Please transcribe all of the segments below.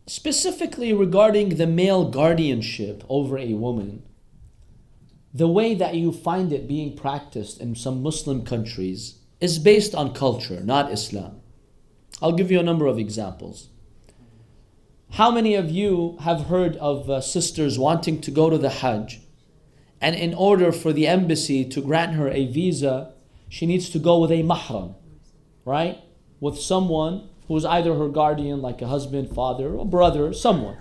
specifically regarding the male guardianship over a woman, the way that you find it being practiced in some Muslim countries is based on culture, not Islam. I'll give you a number of examples. How many of you have heard of sisters wanting to go to the Hajj, and in order for the embassy to grant her a visa, she needs to go with a mahram, right? With someone who's either her guardian, like a husband, father, or brother, someone.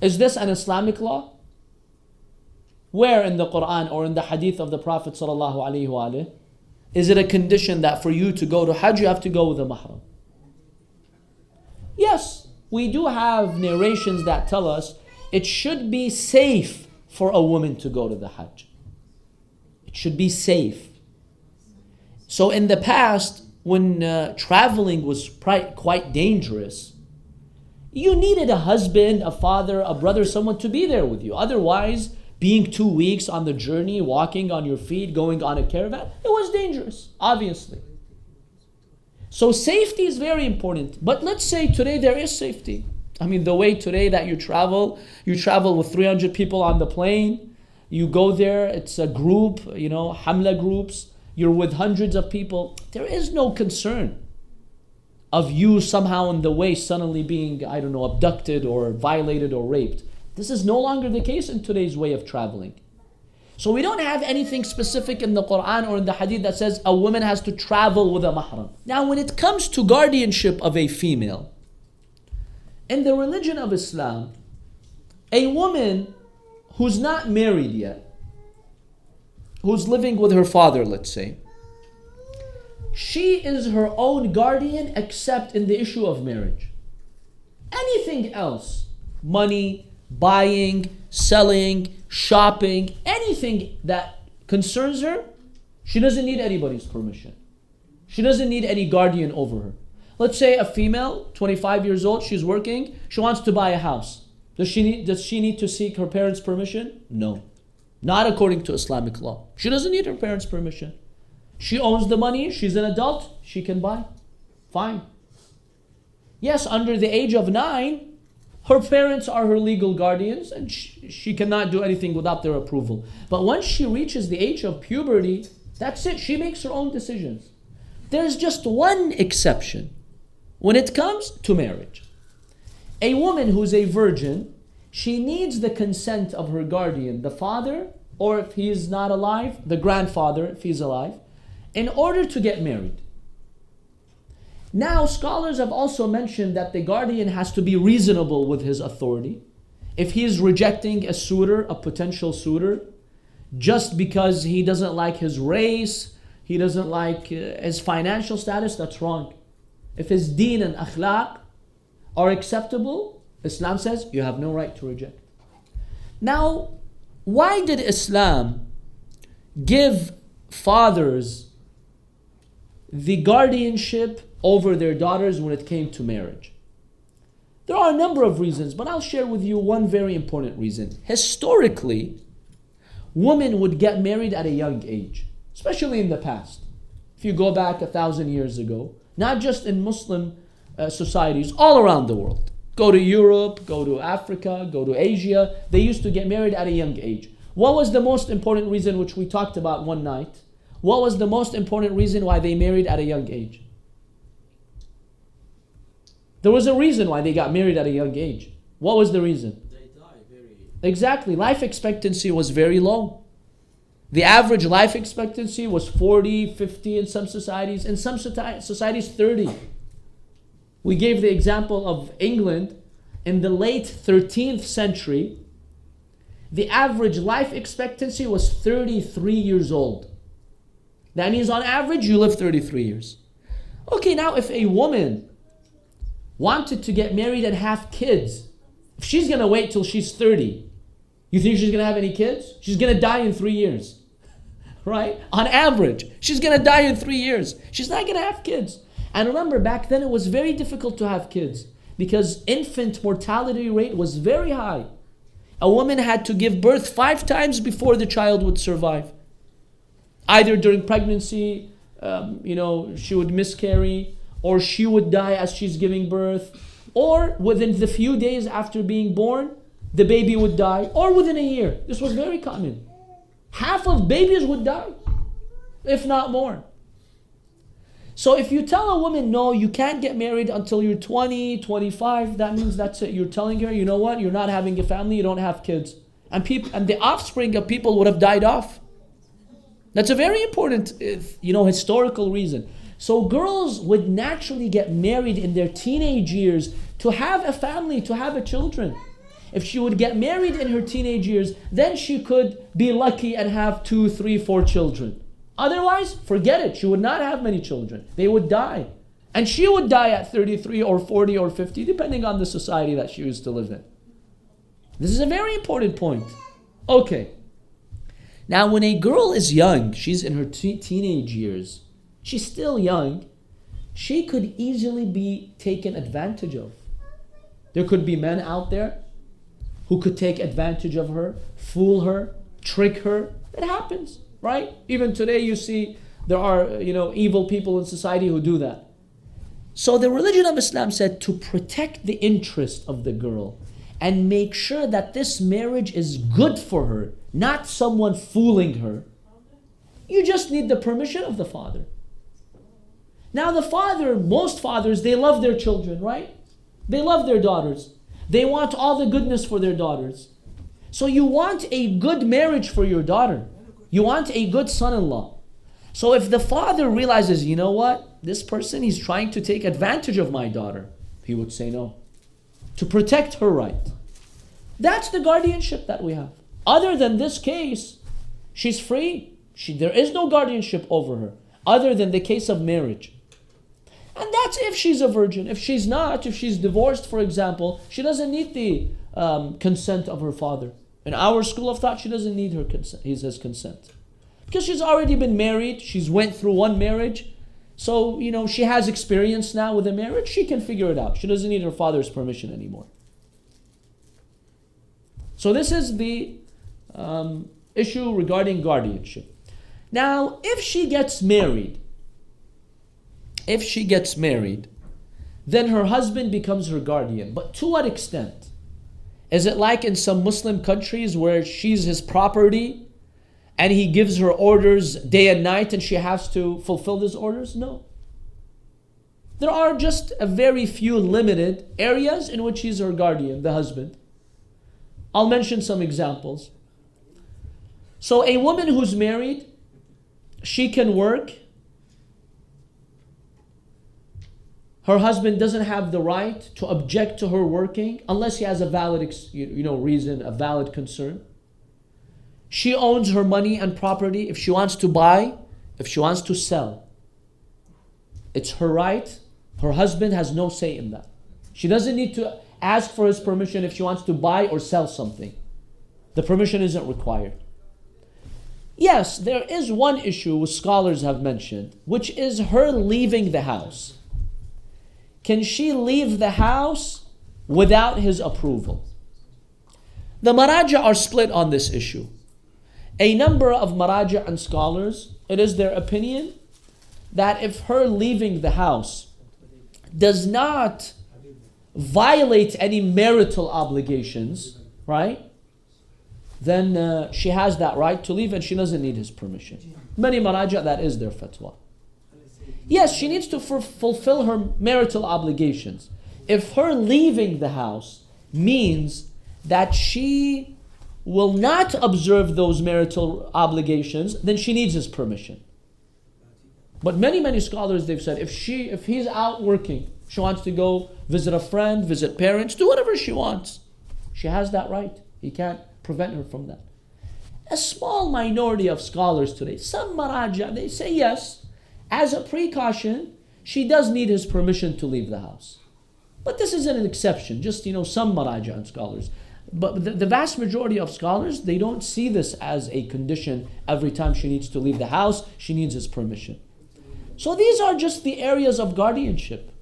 Is this an Islamic law? Where in the Quran or in the hadith of the Prophet ﷺ is it a condition that for you to go to Hajj, you have to go with a mahram? Yes, we do have narrations that tell us it should be safe for a woman to go to the Hajj. It should be safe. So in the past, when traveling was quite dangerous, you needed a husband, a father, a brother, someone to be there with you. Otherwise, being 2 weeks on the journey, walking on your feet, going on a caravan, it was dangerous, obviously. So safety is very important. But let's say today there is safety. I mean, the way today that you travel with 300 people on the plane. You go there, it's a group, Hamla groups. You're with hundreds of people. There is no concern of you somehow in the way suddenly being, abducted or violated or raped. This is no longer the case in today's way of traveling. So we don't have anything specific in the Quran or in the Hadith that says a woman has to travel with a mahram. Now when it comes to guardianship of a female, in the religion of Islam, a woman who's not married yet, who's living with her father, let's say, she is her own guardian except in the issue of marriage. Anything else, money, buying, selling, shopping, anything that concerns her, she doesn't need anybody's permission. She doesn't need any guardian over her. Let's say a female, 25 years old, she's working, she wants to buy a house. Does she need to seek her parents' permission? No. Not according to Islamic law. She doesn't need her parents' permission. She owns the money, she's an adult, she can buy. Fine. Yes, under the age of 9, her parents are her legal guardians and she cannot do anything without their approval. But once she reaches the age of puberty, that's it. She makes her own decisions. There's just one exception when it comes to marriage. A woman who's a virgin, she needs the consent of her guardian, the father, or if he is not alive, the grandfather, if he's alive, in order to get married. Now, scholars have also mentioned that the guardian has to be reasonable with his authority. If he is rejecting a suitor, a potential suitor, just because he doesn't like his race, he doesn't like his financial status, that's wrong. If his deen and akhlaq are acceptable, Islam says you have no right to reject. Now, why did Islam give fathers the guardianship over their daughters when it came to marriage? There are a number of reasons, but I'll share with you one very important reason. Historically, women would get married at a young age, especially in the past. If you go back 1,000 years ago, not just in Muslim societies, all around the world. Go to Europe, go to Africa, go to Asia. They used to get married at a young age. What was the most important reason, which we talked about one night? What was the most important reason why they married at a young age? There was a reason why they got married at a young age. What was the reason? They die very... Exactly. Life expectancy was very low. The average life expectancy was 40, 50 in some societies. In some societies, 30. We gave the example of England. In the late 13th century, the average life expectancy was 33 years old. That means on average, you live 33 years. Okay, now if a woman wanted to get married and have kids, if she's going to wait till she's 30, you think she's going to have any kids? She's going to die in 3 years. Right? On average, she's going to die in 3 years. She's not going to have kids. And remember, back then it was very difficult to have kids because infant mortality rate was very high. A woman had to give birth 5 times before the child would survive. Either during pregnancy, she would miscarry, or she would die as she's giving birth. or within the few days after being born, the baby would die, or within a year. This was very common. Half of babies would die, if not more. So if you tell a woman, no, you can't get married until you're 20, 25, that means that's it. You're telling her, you know what, you're not having a family, you don't have kids. And the offspring of people would have died off. That's a very important, historical reason. So girls would naturally get married in their teenage years to have a family, to have a children. If she would get married in her teenage years, then she could be lucky and have 2, 3, 4 children. Otherwise, forget it. She would not have many children. They would die. And she would die at 33 or 40 or 50, depending on the society that she used to live in. This is a very important point. Okay. Now, when a girl is young, she's in her teenage years, she's still young, she could easily be taken advantage of. There could be men out there who could take advantage of her, fool her, trick her. It happens, right? Even today you see there are, evil people in society who do that. So the religion of Islam said to protect the interest of the girl and make sure that this marriage is good for her, not someone fooling her. You just need the permission of the father. Now the father, most fathers, they love their children, right? They love their daughters. They want all the goodness for their daughters. So you want a good marriage for your daughter. You want a good son-in-law. So if the father realizes, you know what? This person, he's trying to take advantage of my daughter, he would say no. To protect her right. That's the guardianship that we have. Other than this case, she's free. There is no guardianship over her, other than the case of marriage. And that's if she's a virgin. If she's not, if she's divorced, for example, she doesn't need the consent of her father. In our school of thought, she doesn't need his consent. Because she's already been married, she's went through one marriage. So, she has experience now with a marriage, she can figure it out. She doesn't need her father's permission anymore. So this is the issue regarding guardianship. Now, if she gets married, then her husband becomes her guardian. But to what extent? Is it like in some Muslim countries where she's his property and he gives her orders day and night and she has to fulfill those orders? No. There are just a very few limited areas in which he's her guardian, the husband. I'll mention some examples. So a woman who's married, she can work. Her husband doesn't have the right to object to her working unless he has a valid reason, a valid concern. She owns her money and property. If she wants to buy, if she wants to sell, it's her right. Her husband has no say in that. She doesn't need to ask for his permission if she wants to buy or sell something. The permission isn't required. Yes, there is one issue which scholars have mentioned, which is her leaving the house. Can she leave the house without his approval? The maraja are split on this issue. A number of maraja and scholars, it is their opinion that if her leaving the house does not violate any marital obligations, right? Then she has that right to leave and she doesn't need his permission. Many maraja, that is their fatwa. Yes, she needs to fulfill her marital obligations. If her leaving the house means that she will not observe those marital obligations, then she needs his permission. But many scholars, they've said, if he's out working, she wants to go visit a friend, visit parents, do whatever she wants. She has that right. He can't prevent her from that. A small minority of scholars today, some maraja, they say yes, as a precaution, she does need his permission to leave the house. But this isn't an exception, just some maraja and scholars. But the vast majority of scholars, they don't see this as a condition. Every time she needs to leave the house, she needs his permission. So these are just the areas of guardianship.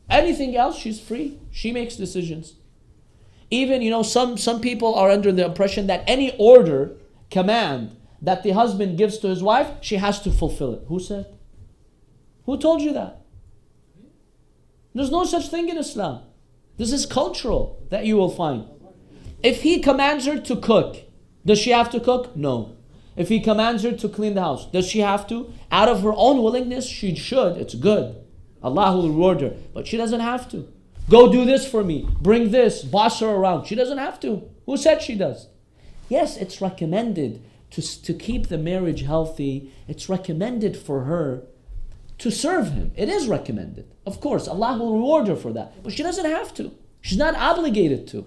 Anything else, she's free. She makes decisions. Even, some people are under the impression that any order, command that the husband gives to his wife, she has to fulfill it. Who said? Who told you that? There's no such thing in Islam. This is cultural that you will find. If he commands her to cook, does she have to cook? No. If he commands her to clean the house, does she have to? Out of her own willingness, she should. It's good. Allah will reward her. But she doesn't have to. Go do this for me. Bring this. Boss her around. She doesn't have to. Who said she does? Yes, it's recommended to keep the marriage healthy. It's recommended for her to serve him. It is recommended. Of course, Allah will reward her for that. But she doesn't have to. She's not obligated to.